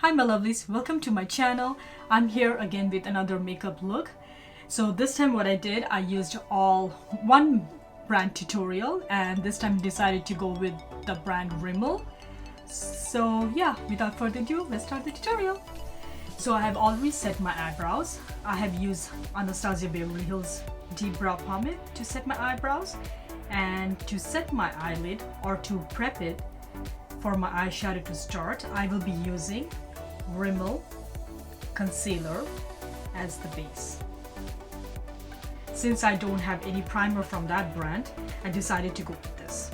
Hi my lovelies, welcome to my channel. I'm here again with another makeup look. So this time what I did, I used all one brand tutorial, and this time decided to go with the brand Rimmel. So yeah, without further ado, let's start the tutorial. So I have already set my eyebrows. I have used Anastasia Beverly Hills Deep Brow Pomade to set my eyebrows, and to set my eyelid or to prep it for my eyeshadow to start, I will be using Rimmel concealer as the base. Since I don't have any primer from that brand, I decided to go with this.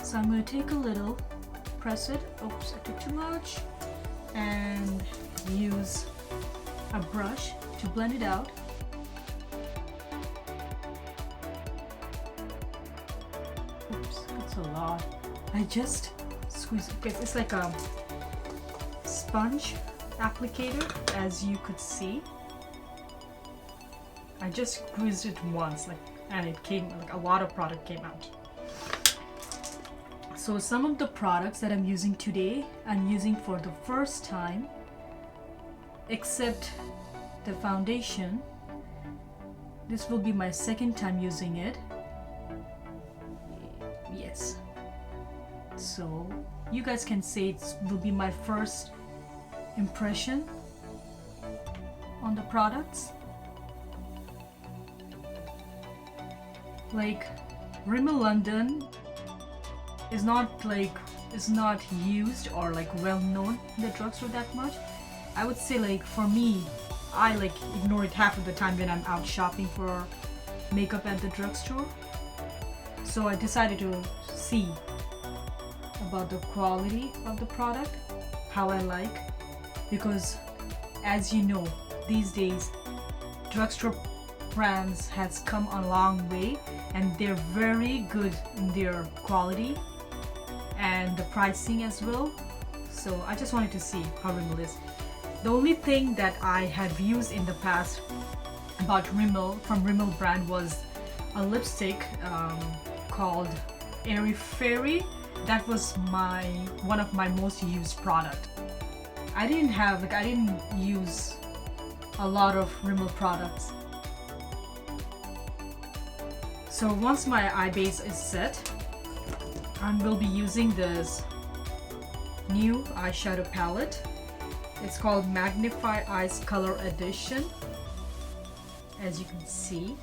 So I'm going to take a little, press it, oops, I took too much, and use a brush to blend it out. Oops, that's a lot. I just squeeze it because it's like a sponge applicator, as you could see. I just squeezed it once, and it came, a lot of product came out. So some of the products that I'm using today, I'm using for the first time, except the foundation. This will be my second time using it. Yes. So you guys can say it will be my first impression on the products. Like Rimmel London is not used or well known in the drugstore that much. I would say for me, I ignore it half of the time when I'm out shopping for makeup at the drugstore. So I decided to see about the quality of the product, how I like, because as you know, these days drugstore brands has come a long way, and they're very good in their quality and the pricing as well. So I just wanted to see how Rimmel is. The only thing that I have used in the past about Rimmel, from Rimmel brand, was a lipstick called Airy Fairy. That was one of my most used product. I didn't use a lot of Rimmel products. So once my eye base is set, I will be using this new eyeshadow palette. It's called Magnify Eyes Color Edition. As you can see,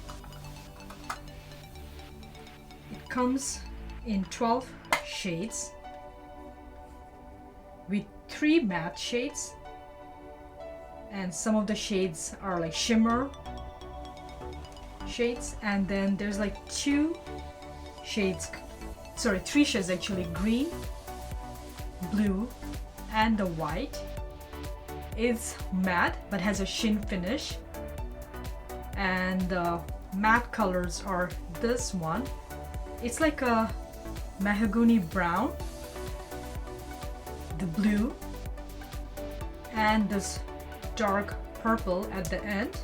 it comes in 12 shades with 3 matte shades, and some of the shades are shimmer shades, and then there's 3 shades actually: green, blue, and the white. It's matte but has a sheen finish, and the matte colors are this one. It's like a mahogany brown, the blue, and this dark purple at the end.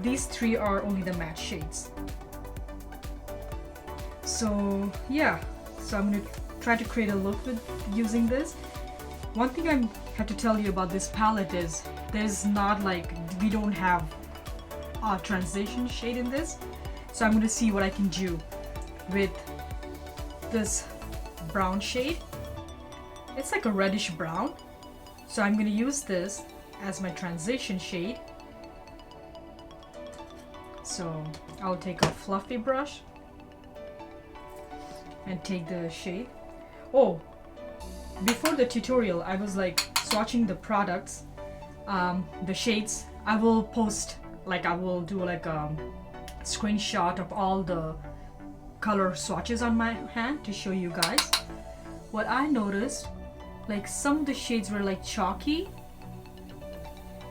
These 3 are only the matte shades. So yeah, so I'm going to try to create a look with using this. One thing I have to tell you about this palette is there's not we don't have a transition shade in this. So I'm going to see what I can do with this brown shade. It's like a reddish brown, so I'm going to use this as my transition shade. So I'll take a fluffy brush and take the shade. Oh, before the tutorial I was swatching the products, the shades. I will post, I will do a screenshot of all the color swatches on my hand to show you guys. What I noticed, some of the shades were chalky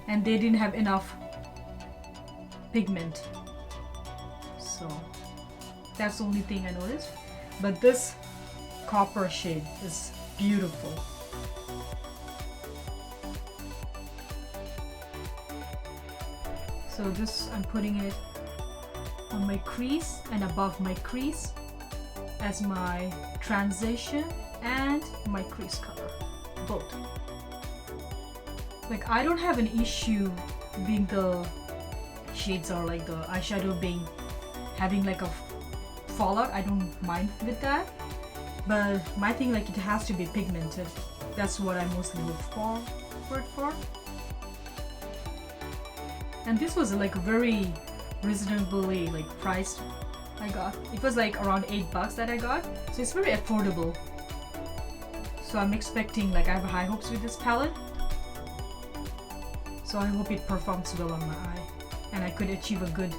and they didn't have enough pigment. So that's the only thing I noticed. But this copper shade is beautiful. So this, I'm putting it on my crease and above my crease as my transition and my crease color, both. Like, I don't have an issue being the shades or like the eyeshadow being having like a fallout. I don't mind with that, but my thing, like, it has to be pigmented. That's what I mostly look for it for. And this was like very reasonably like priced. I got it was like around $8 that I got, so it's very affordable. So I'm expecting, like, I have high hopes with this palette. So I hope it performs well on my eye and I could achieve a good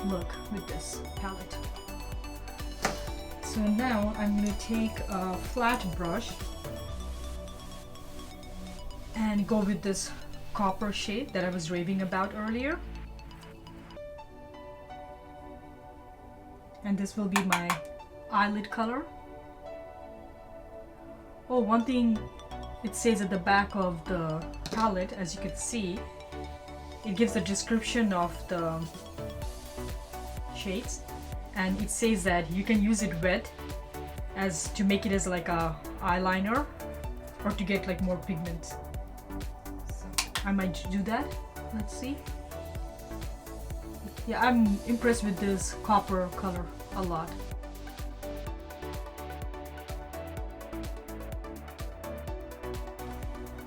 look with this palette. So now I'm going to take a flat brush and go with this copper shade that I was raving about earlier. And this will be my eyelid color. Oh, one thing it says at the back of the palette, as you can see, it gives a description of the shades, and it says that you can use it wet as to make it as like a eyeliner or to get like more pigment. So I might do that. Let's see. Yeah, I'm impressed with this copper color a lot.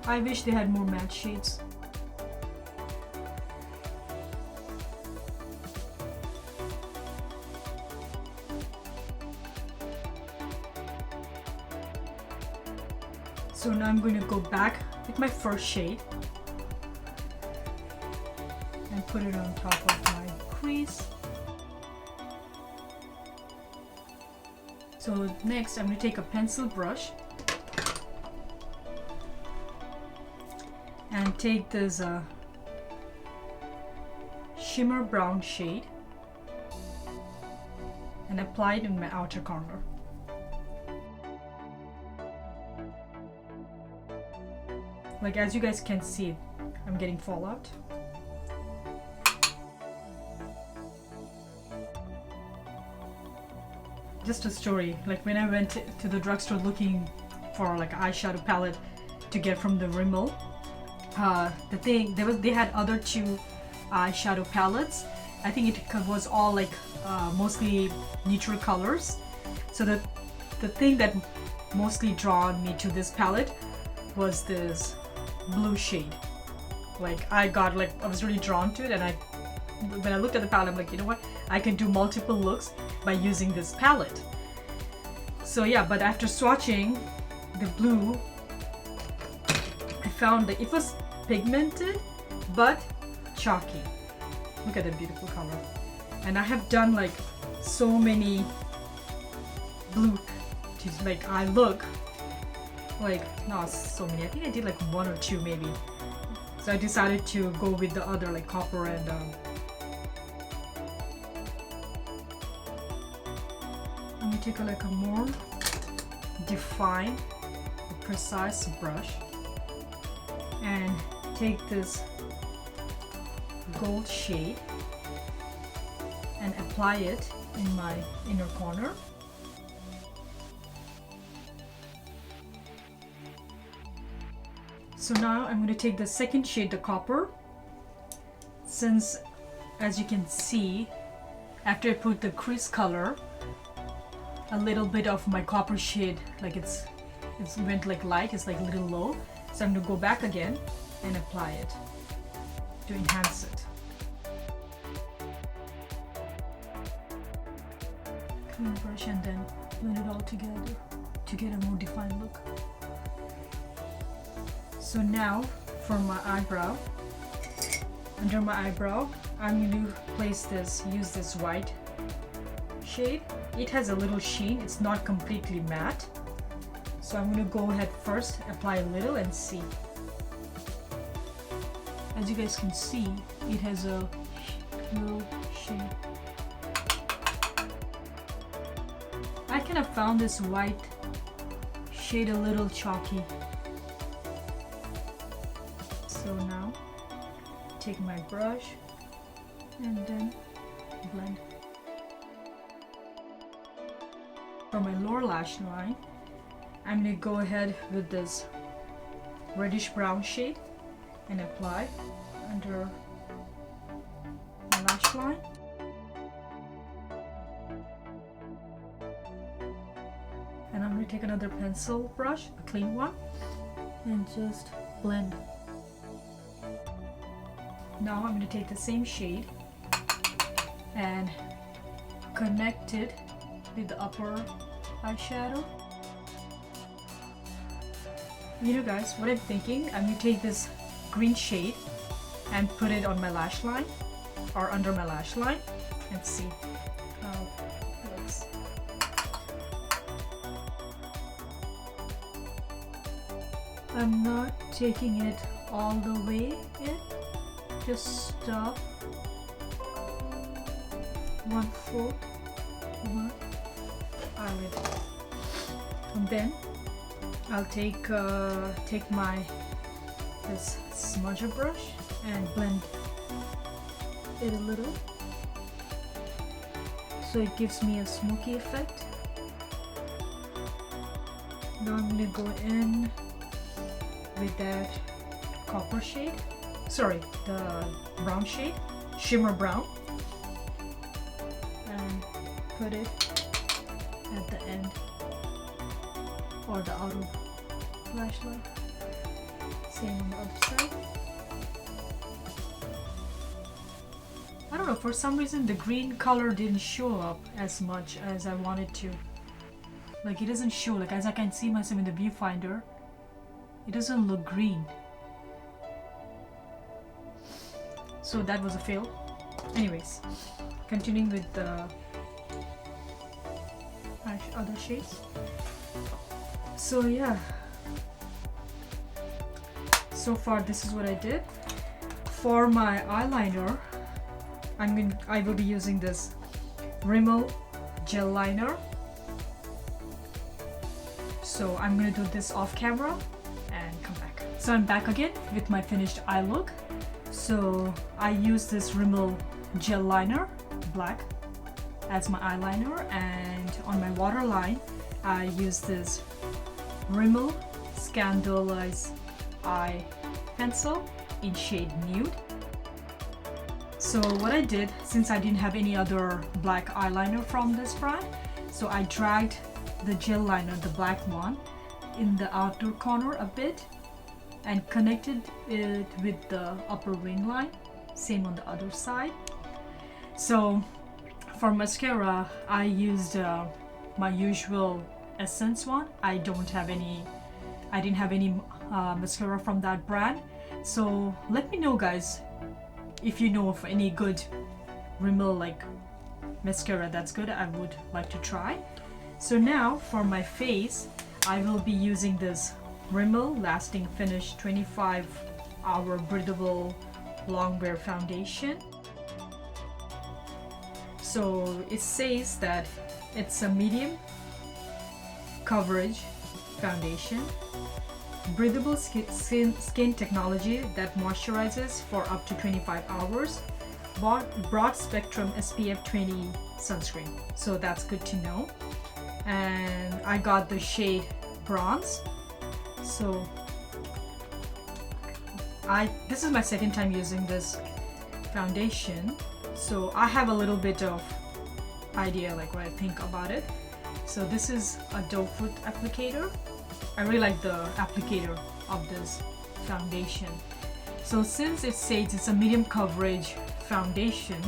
I wish they had more matte shades. So now I'm going to go back with my first shade and put it on top of my crease. So next I'm going to take a pencil brush and take this shimmer brown shade and apply it in my outer corner. Like, as you guys can see, I'm getting fallout. Just a story, like when I went to the drugstore looking for like eyeshadow palette to get from the Rimmel, they had other two eyeshadow palettes. I think it was all like mostly neutral colors. So the thing that mostly drawn me to this palette was this blue shade. Like, I was really drawn to it, and when I looked at the palette, I'm like, you know what, I can do multiple looks by using this palette. So yeah, but after swatching the blue, I found that it was pigmented but chalky. Look at that beautiful color. And I have done like so many blue to like eye look, like not so many, I think I did like one or two maybe. So I decided to go with the other, like copper and I'm gonna take like a more defined, precise brush and take this gold shade and apply it in my inner corner. So now I'm going to take the second shade, the copper, since as you can see, after I put the crease color, a little bit of my copper shade, like it's went like light, it's like a little low. So I'm going to go back again and apply it to enhance it. Clean brush and then blend it all together to get a more defined look. So now for my eyebrow, under my eyebrow, I'm going to use this white shade. It has a little sheen, it's not completely matte. So I'm going to go ahead first, apply a little and see. As you guys can see, it has a little sheen. I kind of found this white shade a little chalky. So now, take my brush and then blend. For my lower lash line, I'm going to go ahead with this reddish brown shade and apply under my lash line. And I'm going to take another pencil brush, a clean one, and just blend. Now I'm going to take the same shade and connect it with the upper eyeshadow. You know guys, what I'm thinking, I'm going to take this green shade and put it on my lash line or under my lash line and see how it looks. I'm not taking it all the way in, just stop 1/4 one eyelid, and then I'll take my this smudger brush and blend it a little so it gives me a smoky effect. Now I'm going to go in with that copper shade, sorry, the brown shade, shimmer brown, and put it at the end or the outer lash line. Same on the other side. I don't know, for some reason the green color didn't show up as much as I wanted to. Like it doesn't show, like as I can see myself in the viewfinder, it doesn't look green. So that was a fail. Anyways, continuing with the other shades. So yeah, so far this is what I did. For my eyeliner, I will be using this Rimmel gel liner. So I'm gonna do this off camera and come back. So I'm back again with my finished eye look. So I use this Rimmel gel liner, black, as my eyeliner, and on my waterline I use this Rimmel Scandalous eye pencil in shade nude. So what I did, since I didn't have any other black eyeliner from this brand, so I dragged the gel liner, the black one, in the outer corner a bit and connected it with the upper wing line. Same on the other side. So for mascara, I used my usual Essence one. I didn't have any mascara from that brand. So let me know guys if you know of any good Rimmel like mascara that's good. I would like to try. So now for my face, I will be using this Rimmel Lasting Finish 25-hour Breathable Long Wear Foundation. So it says that it's a medium coverage foundation, breathable skin technology that moisturizes for up to 25 hours, broad spectrum SPF 20 sunscreen. So that's good to know. And I got the shade bronze. So this is my second time using this foundation, so I have a little bit of idea like what I think about it. So this is a doe foot applicator. I really like the applicator of this foundation. So since it says it's a medium coverage foundation,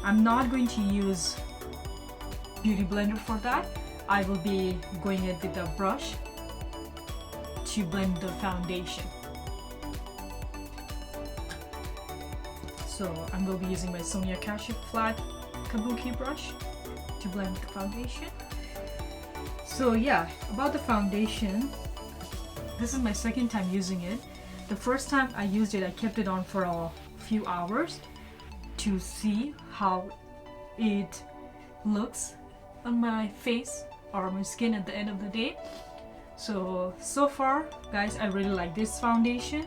I'm not going to use beauty blender for that. I will be going in with a brush to blend the foundation. So I will be using my Sonia Kashif flat kabuki brush to blend the foundation. So yeah, about the foundation, this is my second time using it. The first time I used it, I kept it on for a few hours to see how it looks on my face or my skin at the end of the day. So far guys, I really like this foundation.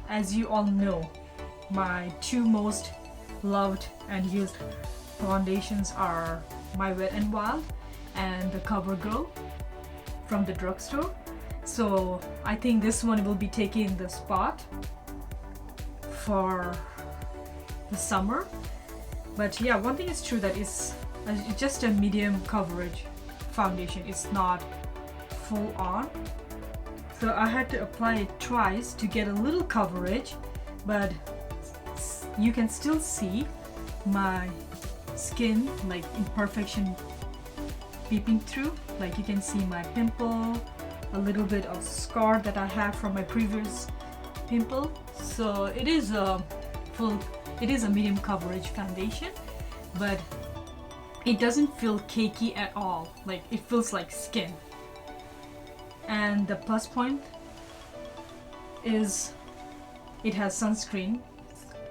As you all know, my two most loved and used foundations are my Wet n Wild and the CoverGirl from the drugstore. So I think this one will be taking the spot for the summer. But yeah, one thing is true, that it's just a medium coverage foundation. It's not full on. So I had to apply it twice to get a little coverage, but you can still see my skin like imperfection peeping through. Like you can see my pimple, a little bit of scar that I have from my previous pimple. So it is a medium coverage foundation, but it doesn't feel cakey at all. Like it feels like skin. And the plus point is it has sunscreen.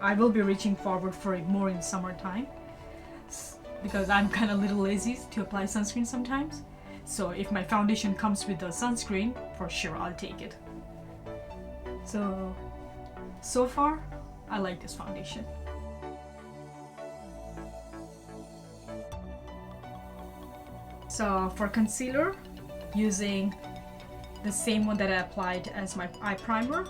I will be reaching forward for it more in summertime because I'm kind of a little lazy to apply sunscreen sometimes. So if my foundation comes with the sunscreen, for sure I'll take it. So far, I like this foundation. So for concealer, using the same one that I applied as my eye primer.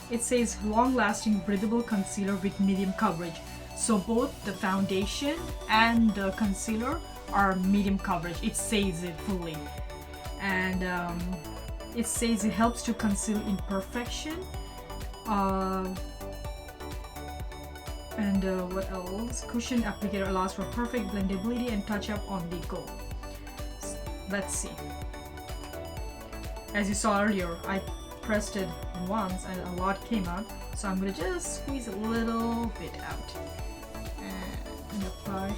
It says long-lasting breathable concealer with medium coverage. So both the foundation and the concealer are medium coverage. It says it fully. And it says it helps to conceal imperfection. What else? Cushion applicator allows for perfect blendability and touch-up on the go. Let's see. As you saw earlier, I pressed it once and a lot came out, so I'm gonna just squeeze a little bit out and apply.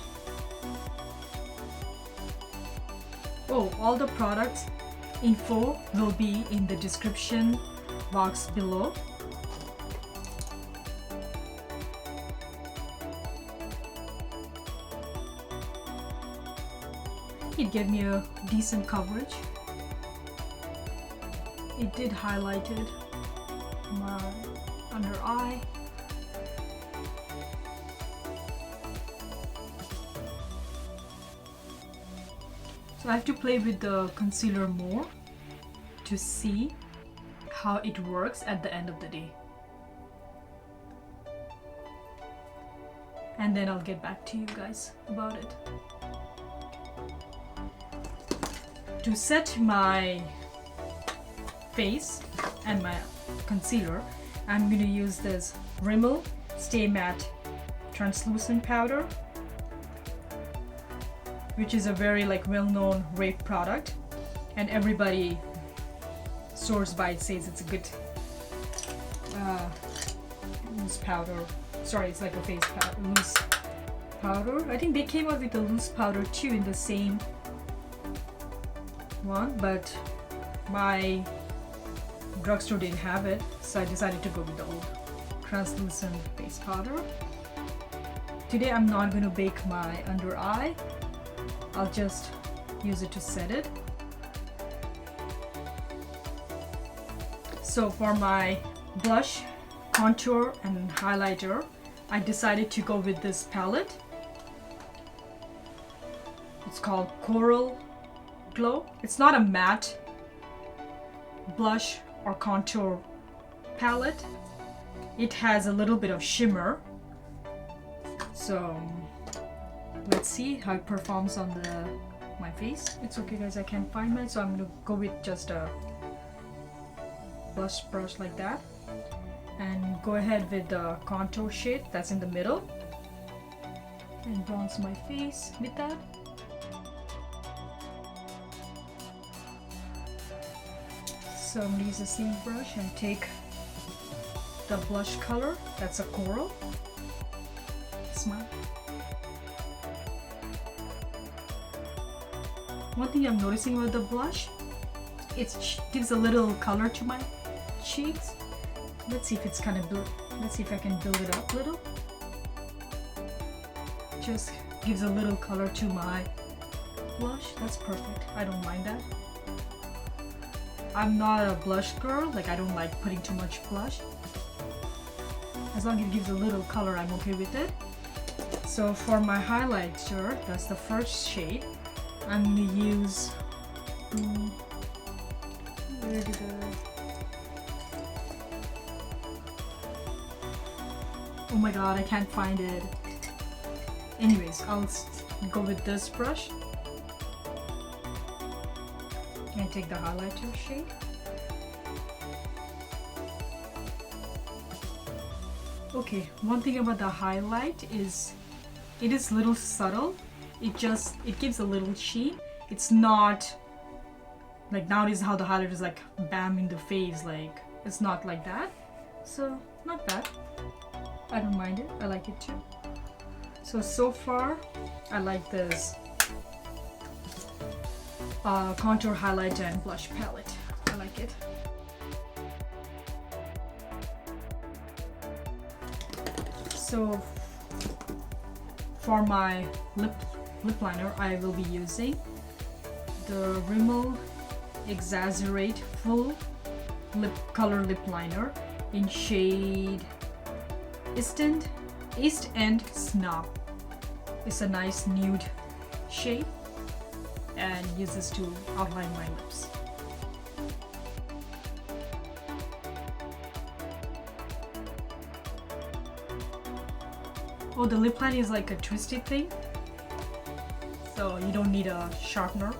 Oh, all the products info will be in the description box below. It gave me a decent coverage. It did highlighted my under eye. So I have to play with the concealer more to see how it works at the end of the day. And then I'll get back to you guys about it. To set my face and my concealer, I'm going to use this Rimmel Stay Matte Translucent Powder, which is a very well-known rave product, and everybody source by it says it's a good loose powder. Sorry, it's like a face powder, loose powder. I think they came out with a loose powder too in the same one, but my drugstore didn't have it, so I decided to go with the old translucent face powder. Today I'm not going to bake my under eye. I'll just use it to set it. So for my blush, contour and highlighter, I decided to go with this palette. It's called Coral Glow. It's not a matte blush or contour palette. It has a little bit of shimmer. So let's see how it performs on my face. It's okay guys, I can't find mine, so I'm gonna go with just a blush brush like that and go ahead with the contour shade that's in the middle and bronze my face with that. So I'm gonna use the same brush and take the blush color, that's a coral. Smile. One thing I'm noticing with the blush, it gives a little color to my cheeks. Let's see if it's kind of let's see if I can build it up a little. Just gives a little color to my blush. That's perfect. I don't mind that. I'm not a blush girl, I don't like putting too much blush. As long as it gives a little color, I'm okay with it. So for my highlighter, that's the first shade. I'm gonna use Where did oh my god, I can't find it. Anyways, I'll go with this brush and take the highlighter shade. Okay, one thing about the highlight is it is a little subtle. It gives a little sheen. It's not like nowadays how the highlight is like bam in the face, like it's not like that. So not bad. I don't mind it. I like it too. So far I like this contour highlight and blush palette. I like it. So for my lip liner, I will be using the Rimmel Exaggerate Full Color Lip Liner in shade Eastend Snob. It's a nice nude shade and use this to outline my lips. Oh, the lip liner is like a twisty thing, so you don't need a sharpener.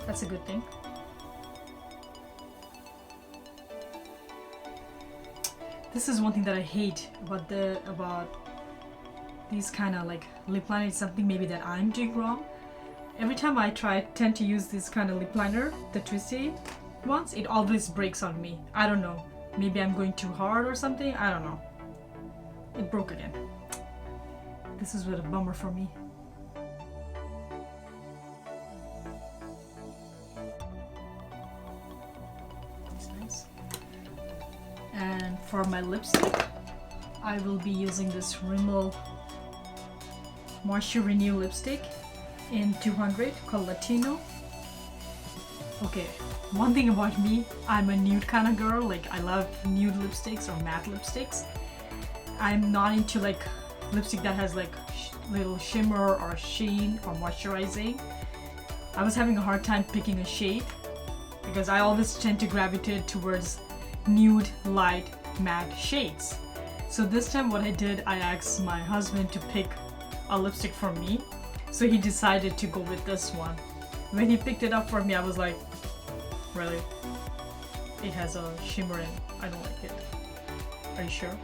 That's a good thing. This is one thing that I hate about these kind of like lip liner. It's something maybe that I'm doing wrong. Every time I tend to use this kind of lip liner, the twisty ones, it always breaks on me. I don't know. Maybe I'm going too hard or something. I don't know. It broke again. This is a bummer for me. That's nice. And for my lipstick, I will be using this Rimmel Moisture Renew lipstick in 200 called Latino. Okay, one thing about me, I'm a nude kind of girl. Like I love nude lipsticks or matte lipsticks. I'm not into like lipstick that has like little shimmer or sheen or moisturizing. I was having a hard time picking a shade because I always tend to gravitate towards nude, light, matte shades. So this time what I did, I asked my husband to pick a lipstick for me. So he decided to go with this one. When he picked it up for me, I was like, really? It has a shimmer and I don't like it. Are you sure?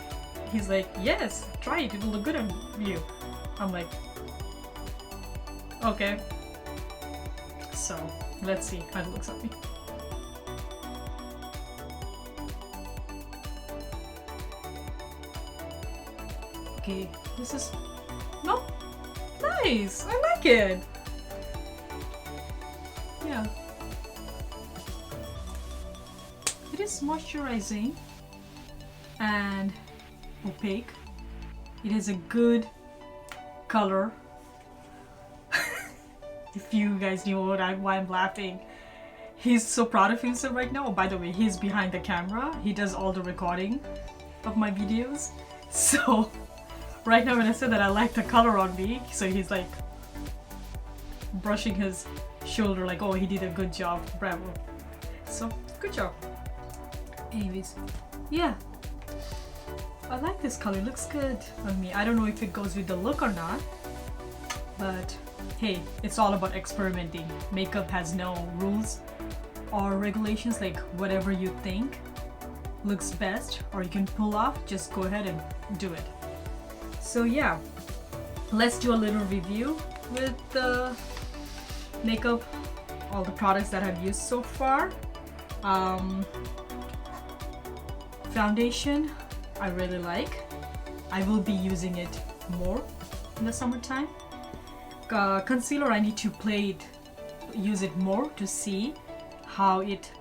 He's like, yes, try it, it will look good on you. I'm like, okay. So, let's see how it looks on me. Okay, this is, no, nice, I like it. Yeah. It is moisturizing and opaque. It is a good color. If you guys knew why I'm laughing. He's so proud of himself right now. Oh, by the way, he's behind the camera. He does all the recording of my videos. So right now when I said that I like the color on me, so he's like brushing his shoulder like, oh, he did a good job, bravo. So good job. Anyways, yeah, I like this color, it looks good on me. I don't know if it goes with the look or not, but hey, it's all about experimenting. Makeup has no rules or regulations, like whatever you think looks best or you can pull off, just go ahead and do it. So yeah, let's do a little review with the makeup, all the products that I've used so far. Foundation, I really like. I will be using it more in the summertime. Concealer, I need to use it more to see how it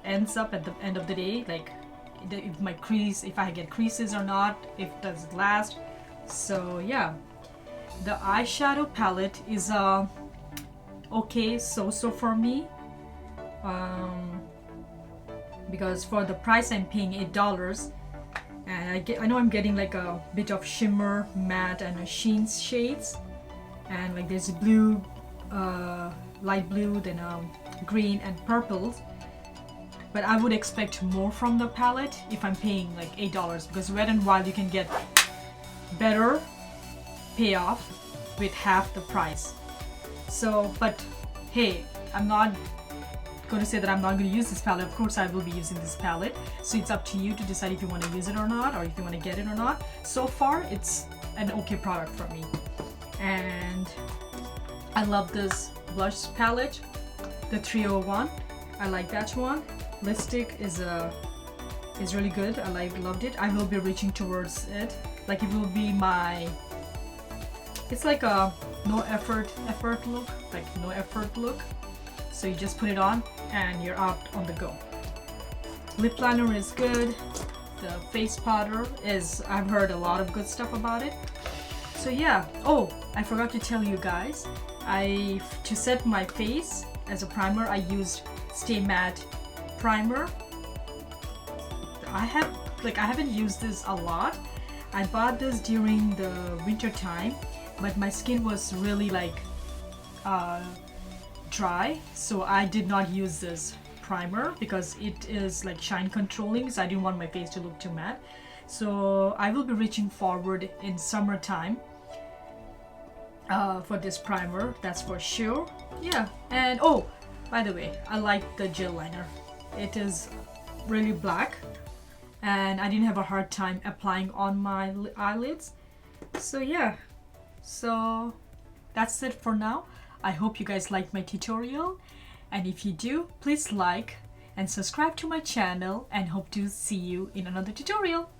ends up at the end of the day, like if I get creases or not, if does it last. So yeah, the eyeshadow palette is okay, so for me, because for the price I'm paying $8, and I know I'm getting like a bit of shimmer, matte, and a sheen shades, and like there's blue, light blue, then green and purples. but I would expect more from the palette if I'm paying like $8, because Wet n Wild you can get better payoff with half the price. So, but hey, I'm not going to say that I'm not going to use this palette. Of course I will be using this palette, so it's up to you to decide if you want to use it or not, or if you want to get it or not. So far it's an okay product for me, and I love this blush palette, the 301. I like that one. Lipstick is really good. I loved it. I will be reaching towards it. Like, it will be my, it's like a no effort look, like no effort look. So you just put it on and you're out on the go. Lip liner is good. The face powder is, I've heard a lot of good stuff about it. So yeah. Oh, I forgot to tell you guys, to set my face as a primer, I used Stay Matte primer. I haven't used this a lot. I bought this during the winter time, but my skin was really like dry, so I did not use this primer because it is like shine controlling, so I didn't want my face to look too matte. So I will be reaching forward in summertime for this primer, that's for sure. Yeah. And oh, by the way, I like the gel liner. It is really black and I didn't have a hard time applying on my eyelids. So yeah, so that's it for now. I hope you guys liked my tutorial, and if you do, please like and subscribe to my channel, and hope to see you in another tutorial.